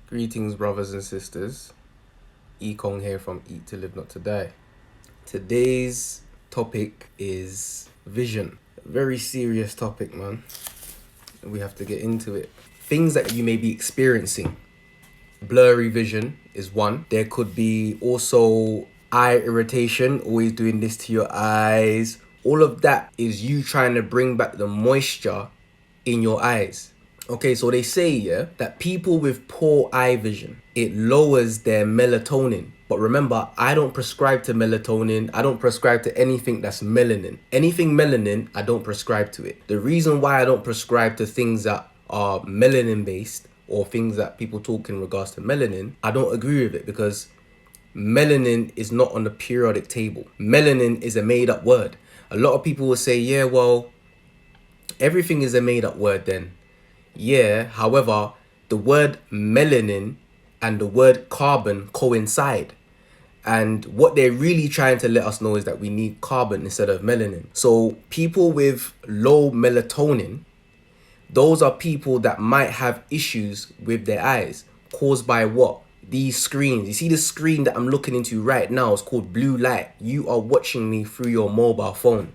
Greetings, brothers and sisters. Ekong here from Eat to Live Not to Die. Today's topic is vision. A very serious topic, man. We have to get into it. Things that you may be experiencing. Blurry vision is one. There could be also eye irritation, always doing this to your eyes. All of that is you trying to bring back the moisture in your eyes. Okay, so they say, that people with poor eye vision, it lowers their melatonin. But remember, I don't prescribe to melatonin. I don't prescribe to anything that's melanin. Anything melanin, I don't prescribe to it. The reason why I don't prescribe to things that are melanin based or things that people talk in regards to melanin, I don't agree with it because melanin is not on the periodic table. Melanin is a made up word. A lot of people will say, yeah, well, everything is a made up word then. Yeah, however, the word melanin and the word carbon coincide. And what they're really trying to let us know is that we need carbon instead of melanin. So people with low melatonin, those are people that might have issues with their eyes caused by what? These screens. You see the screen that I'm looking into right now is called blue light. You are watching me through your mobile phone.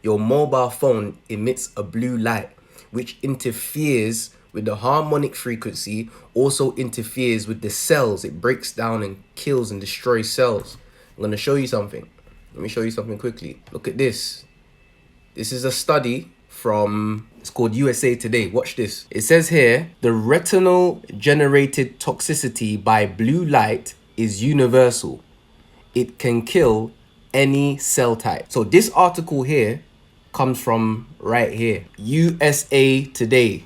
Your mobile phone emits a blue light, which interferes with the harmonic frequency, also interferes with the cells. It breaks down and kills and destroys cells. I'm going to show you something. Let me show you something quickly. Look at this. This is a study from, it's called USA Today. Watch this. It says here, the retinal generated toxicity by blue light is universal. It can kill any cell type. So this article here comes from right here, USA Today,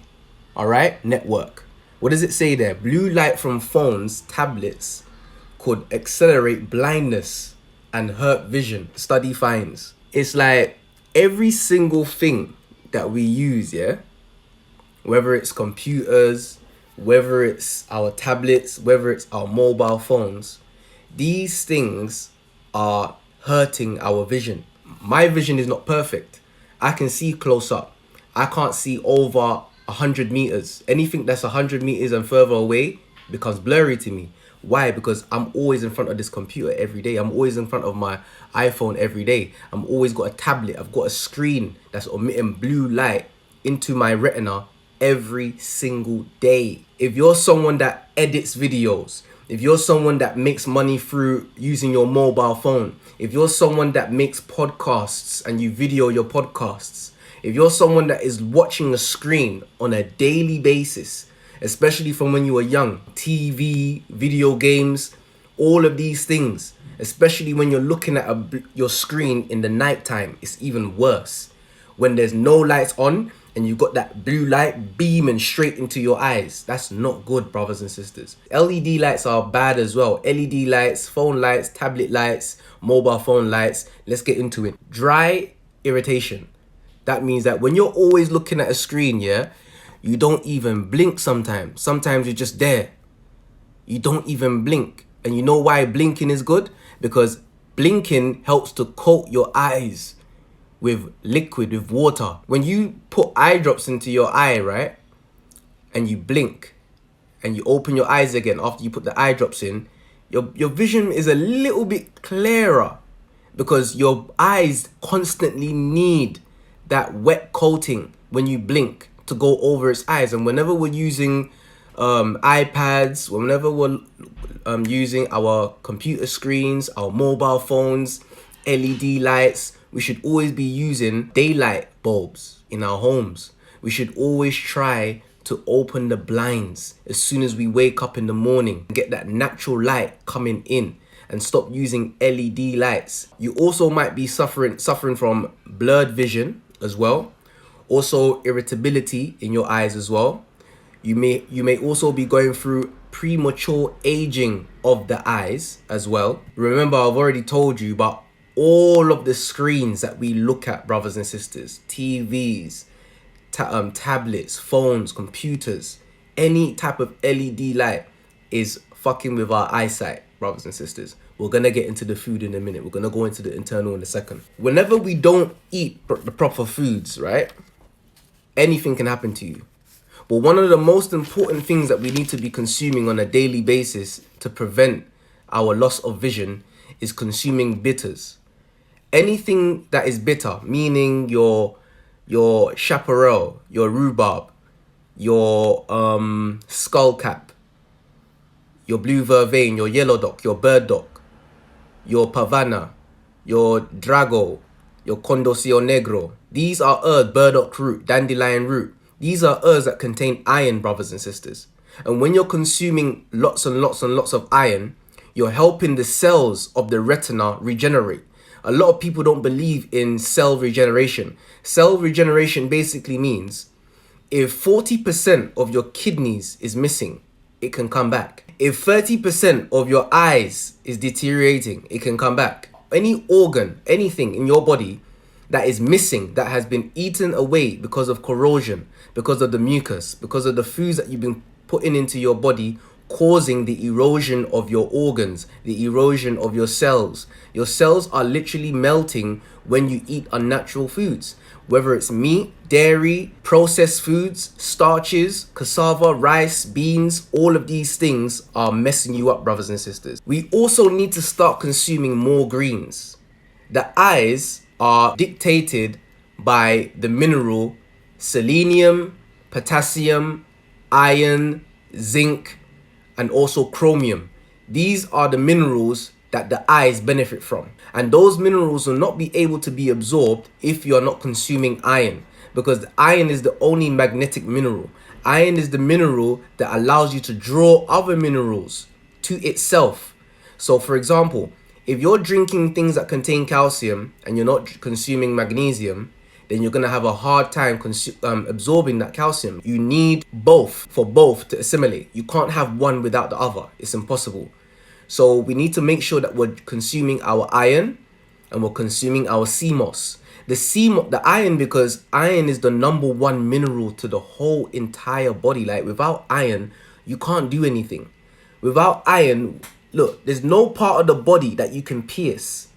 all right, network. What does it say there? Blue light from phones, tablets could accelerate blindness and hurt vision. Study finds. It's like every single thing that we use, whether it's computers, whether it's our tablets, whether it's our mobile phones, these things are hurting our vision. My vision is not perfect. I can see close up. I can't see over 100 meters. Anything that's 100 meters and further away becomes blurry to me. Why? Because I'm always in front of this computer every day. I'm always in front of my iPhone every day. I'm always got a tablet. I've got a screen that's emitting blue light into my retina every single day. If you're someone that edits videos, if you're someone that makes money through using your mobile phone, if you're someone that makes podcasts and you video your podcasts, if you're someone that is watching a screen on a daily basis, especially from when you were young, TV, video games, all of these things, especially when you're looking at your screen in the nighttime, it's even worse. When there's no lights on, and you've got that blue light beaming straight into your eyes. That's not good, brothers and sisters. LED lights are bad as well. LED lights, phone lights, tablet lights, mobile phone lights. Let's get into it. Dry irritation. That means that when you're always looking at a screen, you don't even blink sometimes. Sometimes you're just there. You don't even blink. And you know why blinking is good? Because blinking helps to coat your eyes with liquid, with water. When you put eye drops into your eye, right, and you blink and you open your eyes again after you put the eye drops in, your vision is a little bit clearer because your eyes constantly need that wet coating when you blink to go over its eyes. And whenever we're using iPads, whenever we're using our computer screens, our mobile phones, LED lights, we should always be using daylight bulbs in our homes. We should always try to open the blinds as soon as we wake up in the morning, get that natural light coming in, and stop using LED lights. You also might be suffering from blurred vision as well. Also irritability in your eyes as well. You may also be going through premature aging of the eyes as well. Remember, I've already told you about all of the screens that we look at, brothers and sisters, TVs, tablets, phones, computers, any type of LED light is fucking with our eyesight, brothers and sisters. We're going to get into the food in a minute. We're going to go into the internal in a second. Whenever we don't eat the proper foods, right, anything can happen to you. But one of the most important things that we need to be consuming on a daily basis to prevent our loss of vision is consuming bitters. Anything that is bitter, meaning your chaparral, your rhubarb, your skullcap, your blue vervain, your yellow dock, your burdock, your pavana, your drago, your condosio negro. These are herbs, burdock root, dandelion root. These are herbs that contain iron, brothers and sisters. And when you're consuming lots and lots and lots of iron, you're helping the cells of the retina regenerate. A lot of people don't believe in cell regeneration. Cell regeneration basically means if 40% of your kidneys is missing, it can come back. If 30% of your eyes is deteriorating, it can come back. Any organ, anything in your body that is missing, that has been eaten away because of corrosion, because of the mucus, because of the foods that you've been putting into your body, causing the erosion of your organs, the erosion of your cells. Your cells are literally melting when you eat unnatural foods, whether it's meat, dairy, processed foods, starches, cassava, rice, beans. All of these things are messing you up, brothers and sisters. We also need to start consuming more greens. The eyes are dictated by the mineral selenium, potassium, iron, zinc, and also chromium. These are the minerals that the eyes benefit from. And those minerals will not be able to be absorbed if you are not consuming iron, because iron is the only magnetic mineral. Iron is the mineral that allows you to draw other minerals to itself. So for example, if you're drinking things that contain calcium and you're not consuming magnesium, then you're going to have a hard time absorbing that calcium. You need both for both to assimilate. You can't have one without the other. It's impossible. So we need to make sure that we're consuming our iron and we're consuming our CMOS. The iron, because iron is the number one mineral to the whole entire body. Like without iron, you can't do anything. Without iron, look, there's no part of the body that you can pierce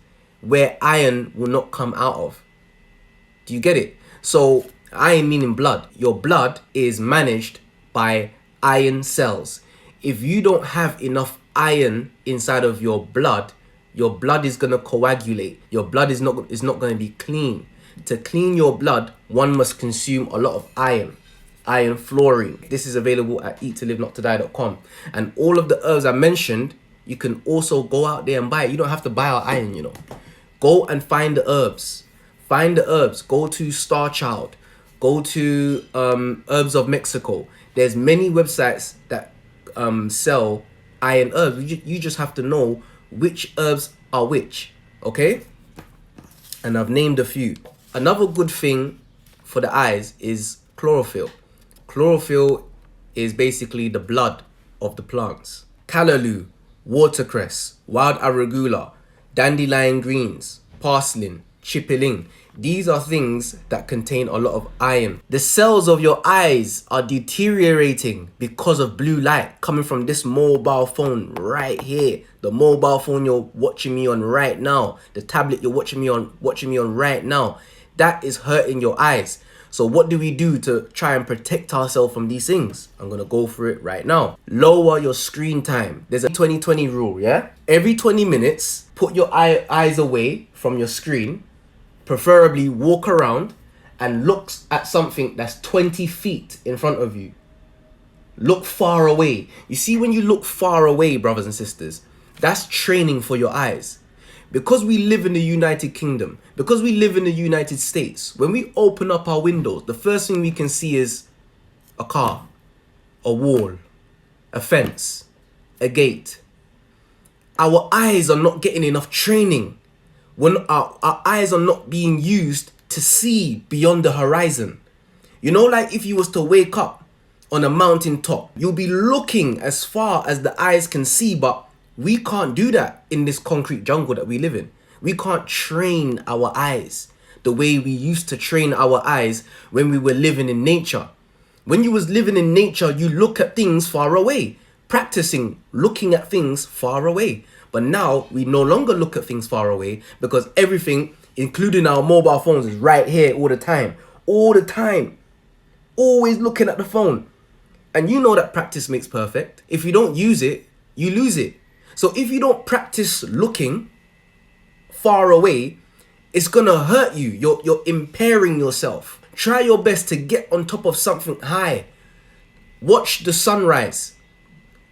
where iron will not come out of. Do you get it? So iron meaning blood. Your blood is managed by iron cells. If you don't have enough iron inside of your blood is going to coagulate. Your blood is not going to be clean. To clean your blood, one must consume a lot of iron. Iron fluorine. This is available at eattolivenottoDie.com. And all of the herbs I mentioned, you can also go out there and buy it. You don't have to buy our iron, you know. Go and find the herbs. Find the herbs. Go to Star Child. Go to Herbs of Mexico. There's many websites that sell iron herbs. You just have to know which herbs are which. Okay? And I've named a few. Another good thing for the eyes is chlorophyll. Chlorophyll is basically the blood of the plants. Callaloo, watercress, wild arugula, dandelion greens, parsley, chipilling. These are things that contain a lot of iron. The cells of your eyes are deteriorating because of blue light coming from this mobile phone right here. The mobile phone you're watching me on right now. The tablet you're watching me on right now. That is hurting your eyes. So what do we do to try and protect ourselves from these things? I'm going to go through it right now. Lower your screen time. There's a 20-20 rule, yeah? Every 20 minutes, put your eyes away from your screen. Preferably walk around and look at something that's 20 feet in front of you. Look far away. You see, when you look far away, brothers and sisters, that's training for your eyes. Because we live in the United Kingdom, because we live in the United States, when we open up our windows, the first thing we can see is a car, a wall, a fence, a gate. Our eyes are not getting enough training. When our eyes are not being used to see beyond the horizon. You know, like if you was to wake up on a mountain top, you'll be looking as far as the eyes can see, but we can't do that in this concrete jungle that we live in. We can't train our eyes the way we used to train our eyes when we were living in nature. When you was living in nature, you look at things far away, practicing looking at things far away. But now we no longer look at things far away because everything, including our mobile phones, is right here all the time. All the time. Always looking at the phone. And you know that practice makes perfect. If you don't use it, you lose it. So if you don't practice looking far away, it's gonna hurt you. You're impairing yourself. Try your best to get on top of something high. Watch the sunrise.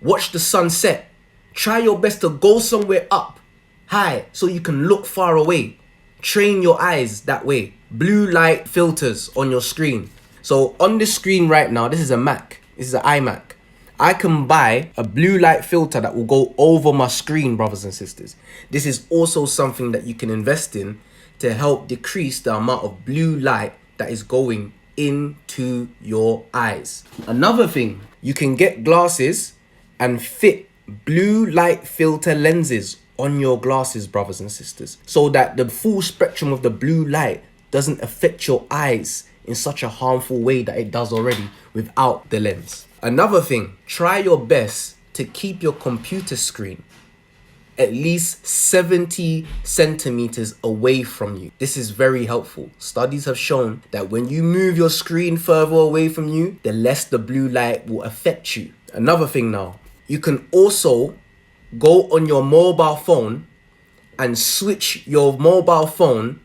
Watch the sunset. Try your best to go somewhere up high so you can look far away. Train your eyes that way. Blue light filters on your screen. So on this screen right now, this is a Mac. This is an iMac. I can buy a blue light filter that will go over my screen, brothers and sisters. This is also something that you can invest in to help decrease the amount of blue light that is going into your eyes. Another thing, you can get glasses and fit blue light filter lenses on your glasses, brothers and sisters, so that the full spectrum of the blue light doesn't affect your eyes in such a harmful way that it does already without the lens. Another thing, try your best to keep your computer screen at least 70 centimeters away from you. This is very helpful. Studies have shown that when you move your screen further away from you, the less the blue light will affect you. Another thing now, you can also go on your mobile phone and switch your mobile phone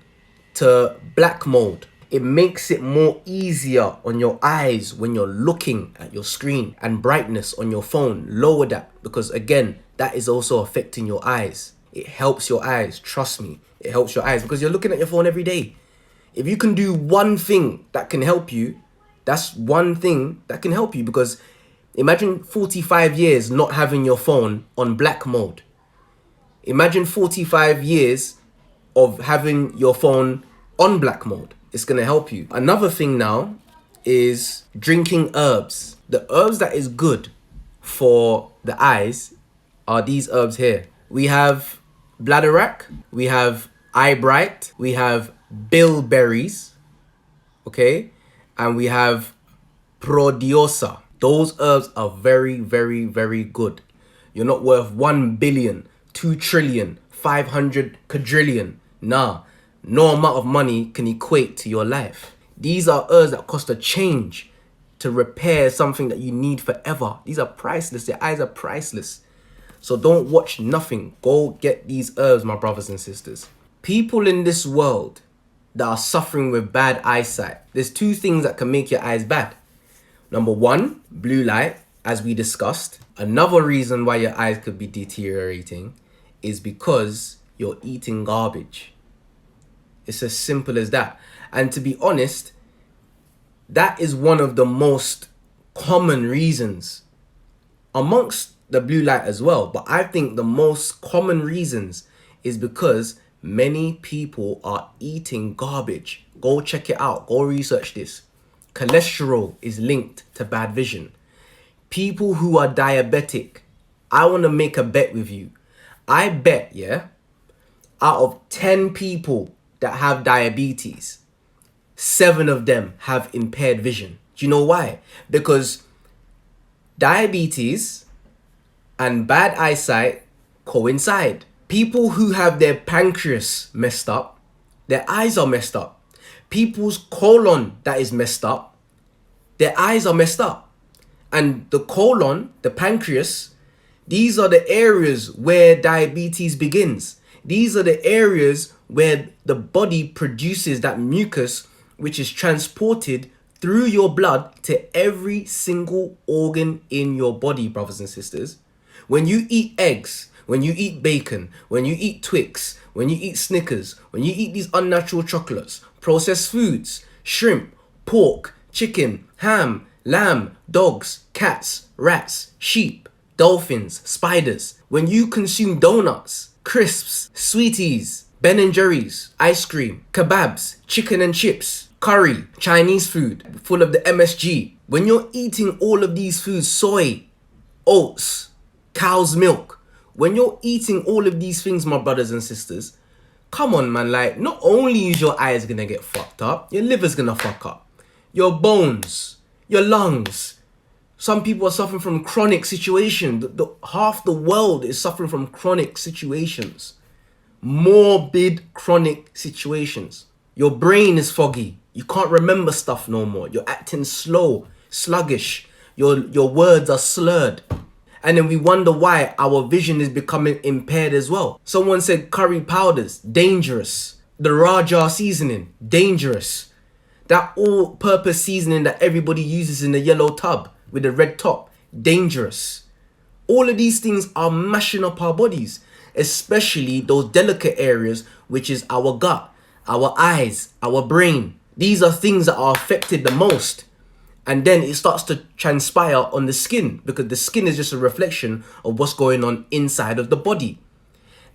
to black mode. It makes it more easier on your eyes when you're looking at your screen, and brightness on your phone. Lower that, because again, that is also affecting your eyes. It helps your eyes, trust me. It helps your eyes because you're looking at your phone every day. If you can do one thing that can help you, that's one thing that can help you, because imagine 45 years not having your phone on black mode. Imagine 45 years of having your phone on black mode. It's going to help you. Another thing now is drinking herbs. The herbs that is good for the eyes are these herbs here. We have bladderwrack, we have eyebright, we have bilberries, okay? And we have prodiosa. Those herbs are very, very, very good. You're not worth 1 billion, 2 trillion, 500 quadrillion. Nah. No amount of money can equate to your life. These are herbs that cost a change to repair something that you need forever. These are priceless. Your eyes are priceless. So don't watch nothing. Go get these herbs, my brothers and sisters. People in this world that are suffering with bad eyesight, there's two things that can make your eyes bad. Number one, blue light, as we discussed. Another reason why your eyes could be deteriorating is because you're eating garbage. It's as simple as that. And to be honest, that is one of the most common reasons amongst the blue light as well. But I think the most common reasons is because many people are eating garbage. Go check it out. Go research this. Cholesterol is linked to bad vision. People who are diabetic, I want to make a bet with you. I bet, out of 10 people that have diabetes, 7 of them have impaired vision. Do you know why? Because diabetes and bad eyesight coincide. People who have their pancreas messed up, their eyes are messed up. People's colon that is messed up, their eyes are messed up. And the colon, the pancreas, these are the areas where diabetes begins. These are the areas where the body produces that mucus, which is transported through your blood to every single organ in your body, brothers and sisters. When you eat eggs, when you eat bacon, when you eat Twix, when you eat Snickers, when you eat these unnatural chocolates, processed foods, shrimp, pork, chicken, ham, lamb, dogs, cats, rats, sheep, dolphins, spiders, when you consume donuts, crisps, sweeties, Ben & Jerry's, ice cream, kebabs, chicken and chips, curry, Chinese food, full of the MSG. When you're eating all of these foods, soy, oats, cow's milk, when you're eating all of these things, my brothers and sisters, come on, man, like, not only is your eyes gonna get fucked up, your liver's gonna fuck up, your bones, your lungs. Some people are suffering from chronic situations. Half the world is suffering from chronic situations. Morbid chronic situations. Your brain is foggy. You can't remember stuff no more. You're acting slow, sluggish. your words are slurred. And then we wonder why our vision is becoming impaired as well. Someone said curry powders, dangerous. The Raja seasoning, dangerous. That all-purpose seasoning that everybody uses in the yellow tub with the red top, dangerous. All of these things are mashing up our bodies, especially those delicate areas, which is our gut, our eyes, our brain. These are things that are affected the most. And then it starts to transpire on the skin, because the skin is just a reflection of what's going on inside of the body.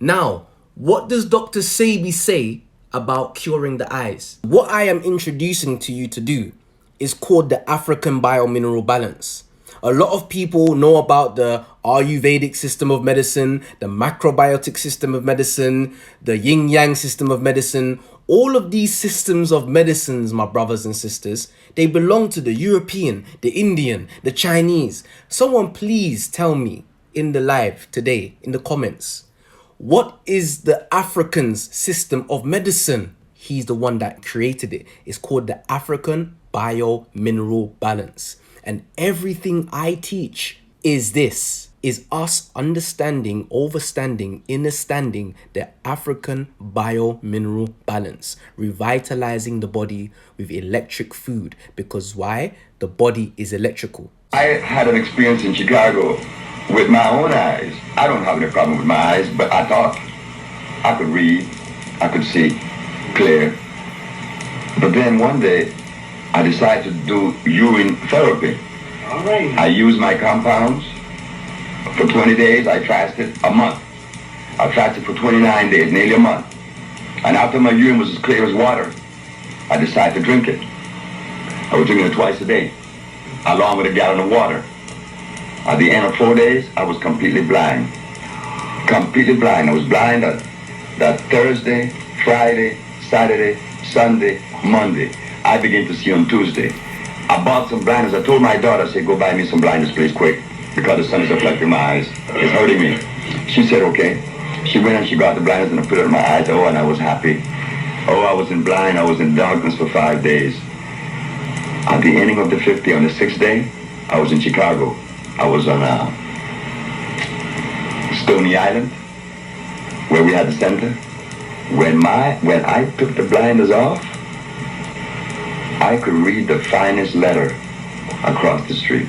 Now, what does Dr. Sebi say about curing the eyes? What I am introducing to you to do is called the African biomineral balance. A lot of people know about the Ayurvedic system of medicine, the macrobiotic system of medicine, the yin-yang system of medicine. All of these systems of medicines, my brothers and sisters, they belong to the European, the Indian, the Chinese. Someone please tell me in the live today, in the comments, what is the African's system of medicine? He's the one that created it. It's called the African biomineral balance. And everything I teach is us understanding, understanding the African biomineral balance, revitalizing the body with electric food. Because why? The body is electrical. I had an experience in Chicago with my own eyes. I don't have any problem with my eyes, but I thought I could read, I could see clear. But then one day, I decided to do urine therapy. All right. I used my compounds. For 20 days, I fasted a month. I fasted for 29 days, nearly a month. And after my urine was as clear as water, I decided to drink it. I was drinking it twice a day, along with a gallon of water. At the end of 4 days, I was completely blind. Completely blind. I was blind that Thursday, Friday, Saturday, Sunday, Monday. I began to see on Tuesday. I bought some blinders. I told my daughter, I said, go buy me some blinders, please, quick, because the sun is affecting my eyes. It's hurting me. She said, okay. She went and she got the blinders and I put it on my eyes. Oh, and I was happy. Oh, I was in blind. I was in darkness for 5 days. At the ending of the 50th, on the 6th day, I was in Chicago. I was on Stony Island, where we had the center. When I took the blinders off, I could read the finest letter across the street.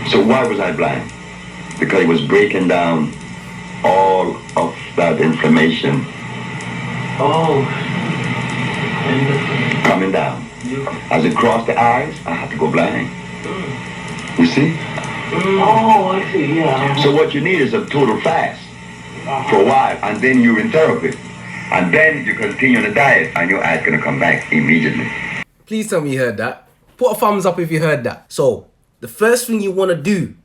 So why was I blind? Because it was breaking down all of that inflammation. Oh. Coming down. As it crossed the eyes, I had to go blind. You see? Oh, I see, yeah. So what you need is a total fast for a while, and then you're in therapy. And then you continue on the diet, and your eyes gonna come back immediately. Please tell me you heard that. Put a thumbs up if you heard that. So, the first thing you want to do,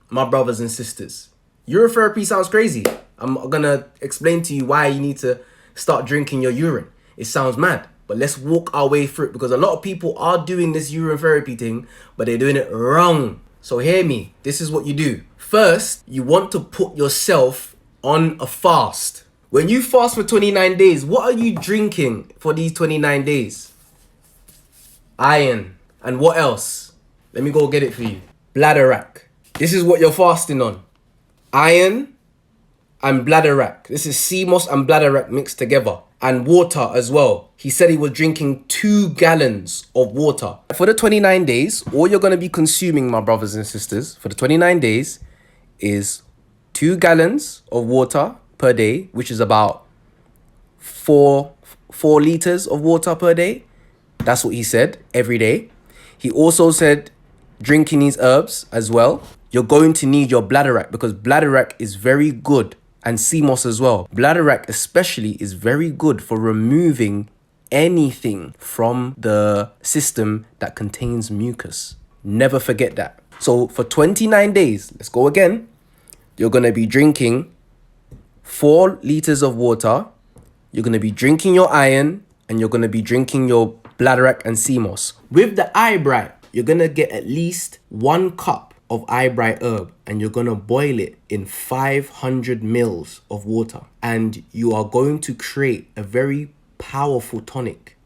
my brothers and sisters, urotherapy sounds crazy. I'm going to explain to you why you need to start drinking your urine. It sounds mad, but let's walk our way through it, because a lot of people are doing this urine therapy thing, but they're doing it wrong. So hear me. This is what you do. First, you want to put yourself on a fast. When you fast for 29 days, what are you drinking for these 29 days? Iron. And what else? Let me go get it for you. Bladderwrack. This is what you're fasting on. Iron and bladderwrack. This is sea moss and bladderwrack mixed together. And water as well. He said he was drinking 2 gallons of water. For the 29 days, all you're going to be consuming, my brothers and sisters, for the 29 days is 2 gallons of water per day, which is about 4 liters of water per day. That's what he said, every day. He also said drinking these herbs as well. You're going to need your bladderwrack, because bladderwrack is very good, and sea moss as well. Bladderwrack especially is very good for removing anything from the system that contains mucus. Never forget that. So for 29 days, let's go again. You're going to be drinking 4 liters of water. You're going to be drinking your iron, and you're going to be drinking your bladderwrack and sea moss. With the eyebright, you're going to get at least 1 cup of eyebright herb, and you're going to boil it in 500 mils of water. And you are going to create a very powerful tonic.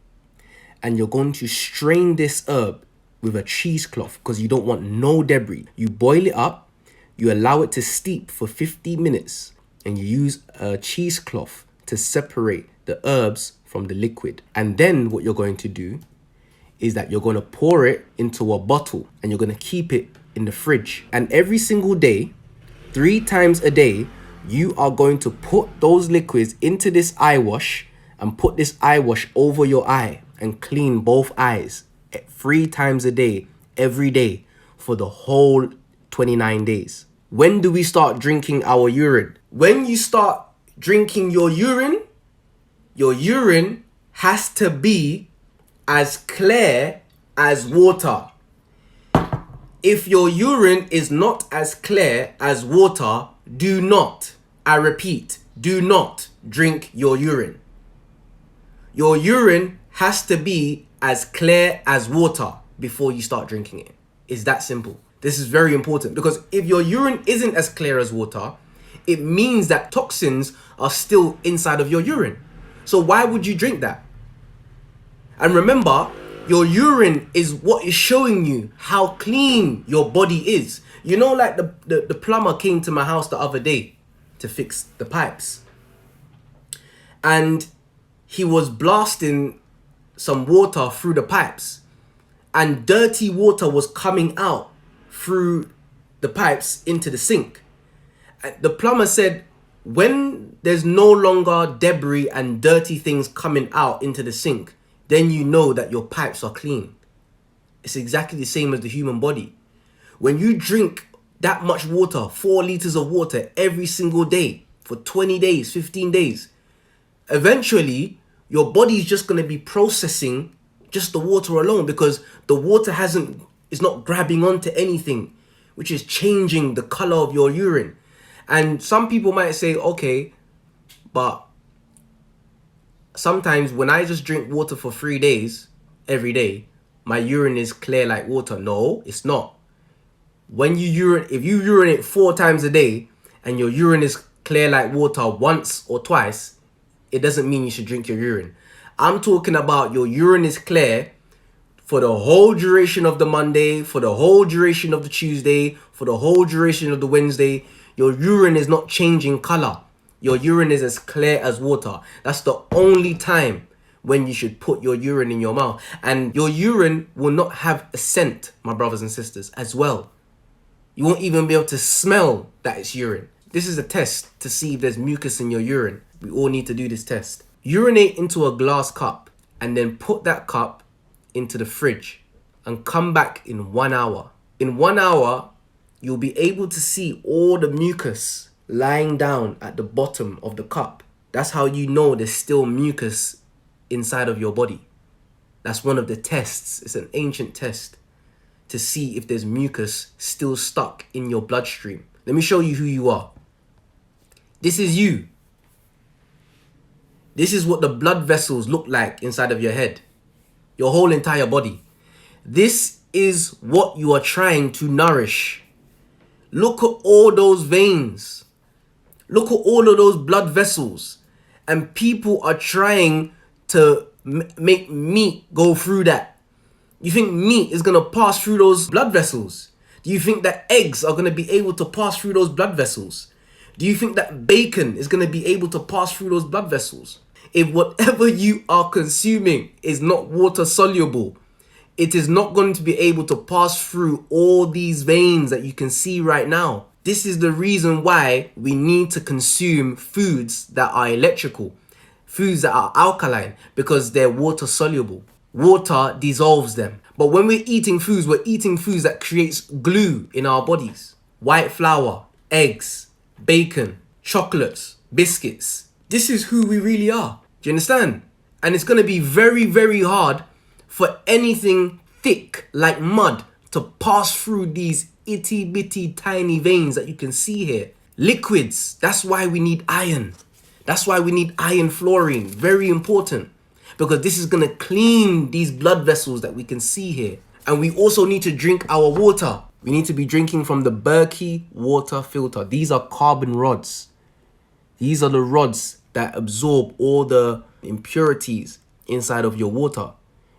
And you're going to strain this herb with a cheesecloth because you don't want no debris. You boil it up, you allow it to steep for 15 minutes, and you use a cheesecloth to separate the herbs from the liquid. And then what you're going to do is that you're going to pour it into a bottle and you're going to keep it in the fridge. And every single day, 3 times a day, you are going to put those liquids into this eye wash and put this eye wash over your eye and clean both eyes 3 times a day, every day, for the whole 29 days. When do we start drinking our urine? When you start drinking your urine has to be as clear as water. If your urine is not as clear as water, do not, I repeat, do not drink your urine. Your urine has to be as clear as water before you start drinking it. It's that simple. This is very important because if your urine isn't as clear as water, it means that toxins are still inside of your urine. So why would you drink that? And remember, your urine is what is showing you how clean your body is. You know, like the plumber came to my house the other day to fix the pipes. And he was blasting some water through the pipes. And dirty water was coming out through the pipes into the sink. The plumber said, when there's no longer debris and dirty things coming out into the sink, then you know that your pipes are clean. It's exactly the same as the human body. When you drink that much water, 4 liters of water every single day for 20 days, 15 days, eventually your body is just going to be processing just the water alone because the water is not grabbing onto anything, which is changing the color of your urine. And some people might say, okay, but sometimes when I just drink water for 3 days, every day, my urine is clear like water. No, it's not. If you urinate 4 times a day and your urine is clear like water once or twice, it doesn't mean you should drink your urine. I'm talking about your urine is clear for the whole duration of the Monday, for the whole duration of the Tuesday, for the whole duration of the Wednesday. Your urine is not changing color. Your urine is as clear as water. That's the only time when you should put your urine in your mouth. And your urine will not have a scent, my brothers and sisters, as well. You won't even be able to smell that it's urine. This is a test to see if there's mucus in your urine. We all need to do this test. Urinate into a glass cup and then put that cup into the fridge and come back in 1 hour. In 1 hour, you'll be able to see all the mucus lying down at the bottom of the cup. That's how you know there's still mucus inside of your body. That's one of the tests. It's an ancient test to see if there's mucus still stuck in your bloodstream. Let me show you who you are. This is you. This is what the blood vessels look like inside of your head. Your whole entire body. This is what you are trying to nourish. Look at all those veins. Look at all of those blood vessels. And people are trying to make meat go through that. You think meat is going to pass through those blood vessels? Do you think that eggs are going to be able to pass through those blood vessels? Do you think that bacon is going to be able to pass through those blood vessels? If whatever you are consuming is not water soluble, it is not going to be able to pass through all these veins that you can see right now. This is the reason why we need to consume foods that are electrical, foods that are alkaline, because they're water soluble. Water dissolves them. But when we're eating foods that creates glue in our bodies. White flour, eggs, bacon, chocolates, biscuits. This is who we really are. Do you understand? And it's going to be very, very hard for anything thick like mud to pass through these itty bitty tiny veins that you can see here. Liquids. That's why we need iron. That's why we need iron fluorine. Very important. Because this is going to clean these blood vessels that we can see here. And we also need to drink our water. We need to be drinking from the Berkey water filter. These are carbon rods. These are the rods that absorb all the impurities inside of your water.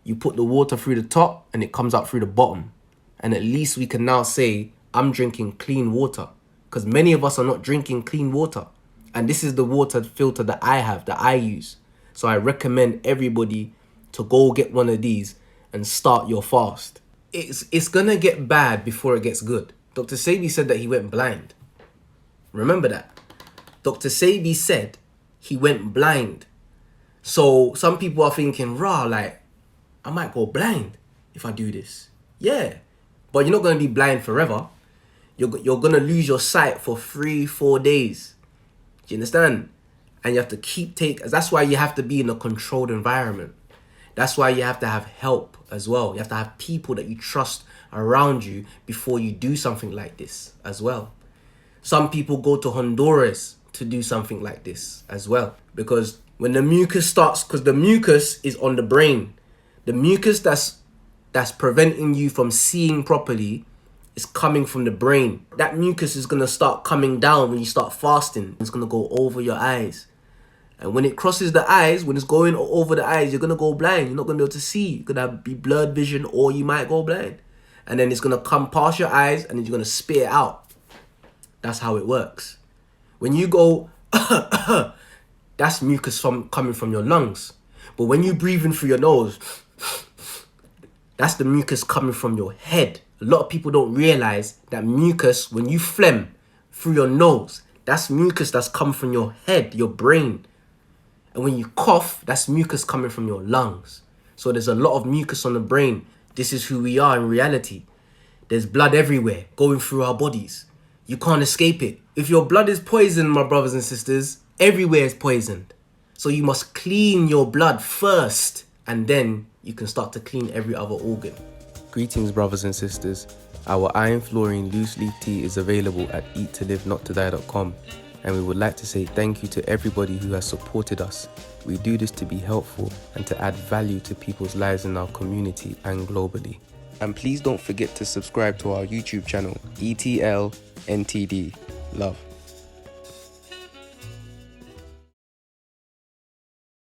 You put the water through the top and it comes out through the bottom. And at least we can now say, I'm drinking clean water. Because many of us are not drinking clean water. And this is the water filter that I have, that I use. So I recommend everybody to go get one of these and start your fast. It's gonna get bad before it gets good. Dr. Sebi said that he went blind. Remember that. Dr. Sebi said he went blind. So some people are thinking, like, I might go blind if I do this. Yeah, but you're not gonna be blind forever. You're gonna lose your sight for 3-4 days. Do you understand? And you have to that's why you have to be in a controlled environment. That's why you have to have help as well. You have to have people that you trust around you before you do something like this as well. Some people go to Honduras to do something like this as well. Because when the mucus starts, because the mucus is on the brain. The mucus that's preventing you from seeing properly is coming from the brain. That mucus is going to start coming down when you start fasting. It's going to go over your eyes. And when it crosses the eyes, when it's going over the eyes, you're going to go blind. You're not going to be able to see. You're going to be blurred vision, or you might go blind. And then it's going to come past your eyes and then you're going to spit it out. That's how it works. When you go, that's mucus coming from your lungs. But when you breathe in through your nose, that's the mucus coming from your head. A lot of people don't realize that mucus, when you phlegm through your nose, that's mucus that's come from your head, your brain. And when you cough, that's mucus coming from your lungs. So there's a lot of mucus on the brain. This is who we are in reality. There's blood everywhere going through our bodies. You can't escape it. If your blood is poisoned, my brothers and sisters, everywhere is poisoned. So you must clean your blood first, and then you can start to clean every other organ. Greetings, brothers and sisters. Our iron fluorine loose leaf tea is available at eattolivenottoDie.com. And we would like to say thank you to everybody who has supported us. We do this to be helpful and to add value to people's lives in our community and globally. And please don't forget to subscribe to our YouTube channel, ETL NTD. Love.